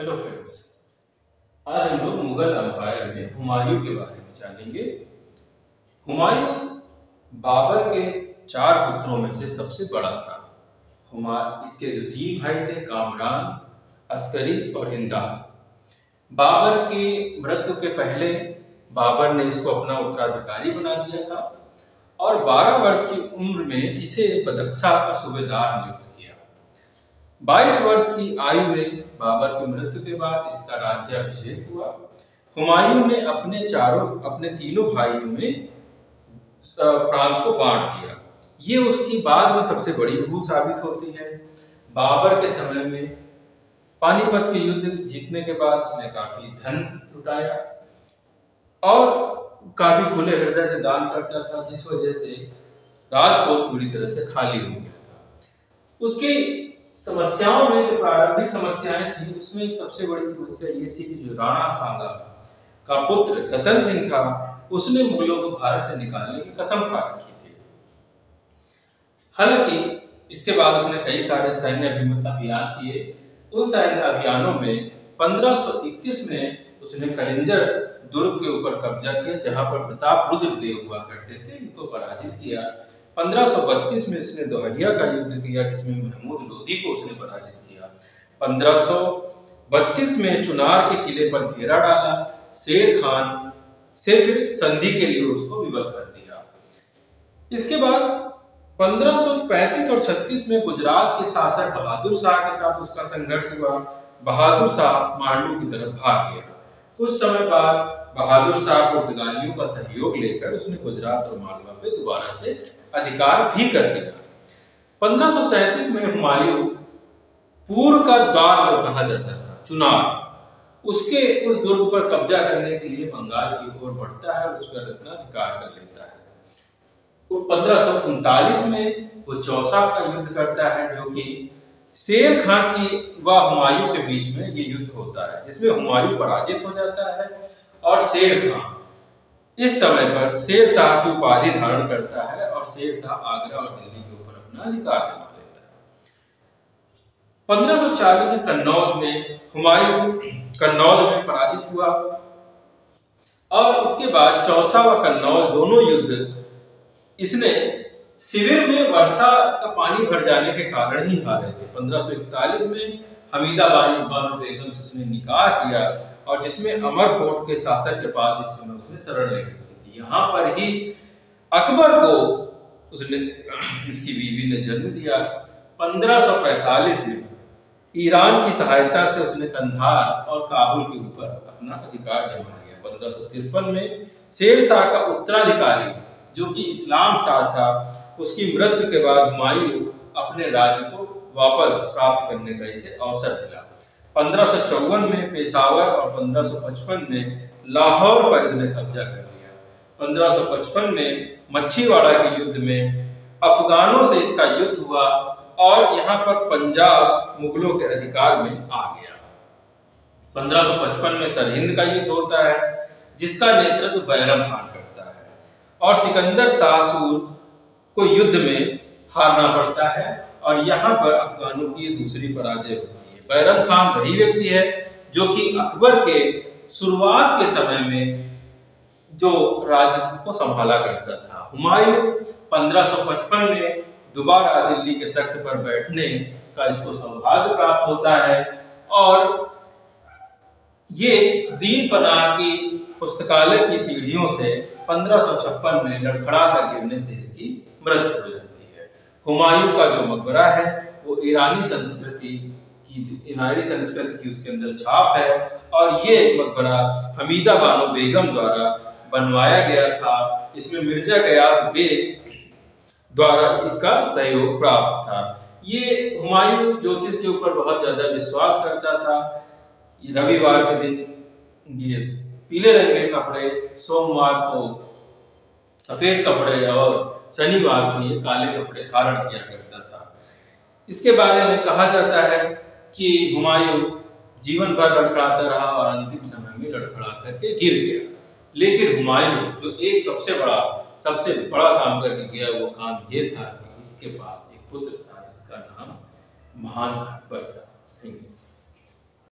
Hello friends. आज हम लोग मुगल एम्पायर में हुमायूं के बारे में जानेंगे। हुमायूं बाबर के 4 पुत्रों में से सबसे बड़ा था। इसके जो 3 भाई थे, कामरान, अस्करी और हिंदाल। बाबर की मृत्यु के पहले बाबर ने इसको अपना उत्तराधिकारी बना दिया था और 12 वर्ष की उम्र में इसे बदख्शां का सूबेदार नियुक्त किया। 22 वर्ष की आयु में बाबर की मृत्यु के बाद इसका राज्याभिषेक हुआ। हुमायूं ने अपने तीनों भाइयों में प्रांत को बांट दिया। ये उसकी बाद में सबसे बड़ी भूल साबित होती है। बाबर के समय में पानीपत के युद्ध जीतने के बाद उसने काफी धन लुटाया और काफी खुले हृदय से दान करता था, जिस वजह से राजकोष पूरी तरह से खाली हो गया था। उसकी समस्याओं में जो प्रारंभिक समस्याएं थी, उसमें एक सबसे बड़ी समस्या ये थी कि जो राणा सांगा का पुत्र रतन सिंह था, उसने मुगलों को भारत से निकालने की कसम खा रखी थी। हालांकि इसके बाद उसने कई सारे सैन्य अभियान किए। उन सैन्य अभियानों में 1531 में उसने कलिंजर दुर्ग के ऊपर कब्जा किया, जहां पर प्रताप रुद्रदेव हुआ करते थे, इनको पराजित किया। 1532 में इसने दोहरिया का युद्ध किया, जिसमें महमूद लोधी को उसने पराजित किया। 1532 में चुनार के किले पर घेरा डाला। शेर खान से फिर संधि के लिए उसको विवश कर दिया। इसके बाद 1535 और 36 में गुजरात के शासक बहादुर शाह के साथ उसका संघर्ष हुआ। बहादुर शाह मांडू की तरफ भाग गया। कुछ समय बाद बहादुर शाह पुर्तगालियों का सहयोग लेकर उसने गुजरात और मालवा पे दोबारा से अधिकार भी कर लिया। 1537 में हुमायूं पूर्व का द्वार जो कहा जाता था, चुनार, उस दुर्ग पर कब्जा करने के लिए बंगाल की ओर बढ़ता है और उस पर अपना अधिकार कर लेता है। तो 1539 में वो चौसा का युद्ध करता है, जो कि शेर खां की व हुमायूं के बीच में ये युद्ध होता है, जिसमें हुमायूं पराजित हो जाता है और शेर खां इस समय पर शेर शाह की उपाधि धारण करता है और शेर शाह आगरा और दिल्ली के ऊपर अपना अधिकार जमा लेता है। 1540 में कन्नौज में हुमायूं कन्नौज में पराजित हुआ और इसके बाद चौसा व कन्नौज दोनों युद्ध इसने शिविर में वर्षा का पानी भर जाने के कारण ही हारे थे। 1541 में हमीदा बानो बेगम से उसने निकाह किया और जिसमें अमरकोट के शासक के पास इस समय उसने शरण ले रखी थी। यहाँ पर ही अकबर को उसने इसकी बीवी ने जन्म दिया। 1545 में ईरान की सहायता से उसने कंधार और काबुल के ऊपर अपना अधिकार जमा लिया। 1553 में शेर शाह का उत्तराधिकारी, जो कि इस्लाम शाह था, उसकी मृत्यु के बाद हुमायूं अपने राज्य को वापस प्राप्त करने का इसे अवसर मिला। 1554 में पेशावर और 1555 में लाहौर पर इसने कब्जा कर लिया। 1555 में मच्छीवाड़ा के युद्ध में अफगानों से इसका युद्ध हुआ और यहाँ पर पंजाब मुगलों के अधिकार में आ गया। 1555 में सरहिंद का युद्ध होता है, जिसका नेतृत्व बैरम खान करता है और सिकंदर शाह सूर को युद्ध में हारना पड़ता है और यहाँ पर अफगानों की दूसरी पराजय होती है। बैरम खान वही व्यक्ति है जो कि अकबर के शुरुआत के समय में जो राज्य को संभाला करता था। हुमायूं 1555 में दोबारा दिल्ली के तख्त पर बैठने का इसको सौभाग्य प्राप्त होता है और ये दीन पनाह की पुस्तकालय की सीढ़ियों से 1556 में लड़खड़ा कर गिरने से इसकी मृत्यु हो जाती है। हुमायूं का जो मकबरा है वो ईरानी संस्कृति की उसके अंदर छाप है और ये मकबरा हमीदा बानो बेगम द्वारा बनवाया गया था। इसमें मिर्जा गयास बेग द्वारा इसका सहयोग प्राप्त था। ये हुमायूं ज्योतिष के ऊपर बहुत ज्यादा विश्वास करता था। रविवार के दिन ये पीले रंग के कपड़े, सोमवार को सफेद कपड़े और शनिवार को ये काले कपड़े धारण किया करता था। इसके बारे में कहा जाता है कि हुमायूं जीवन भर लड़खड़ाता रहा और अंतिम समय में लड़खड़ा करके गिर गया। लेकिन हुमायूं जो एक सबसे बड़ा काम करके गया, वो काम ये था कि इसके पास एक पुत्र था जिसका नाम महान अकबर था।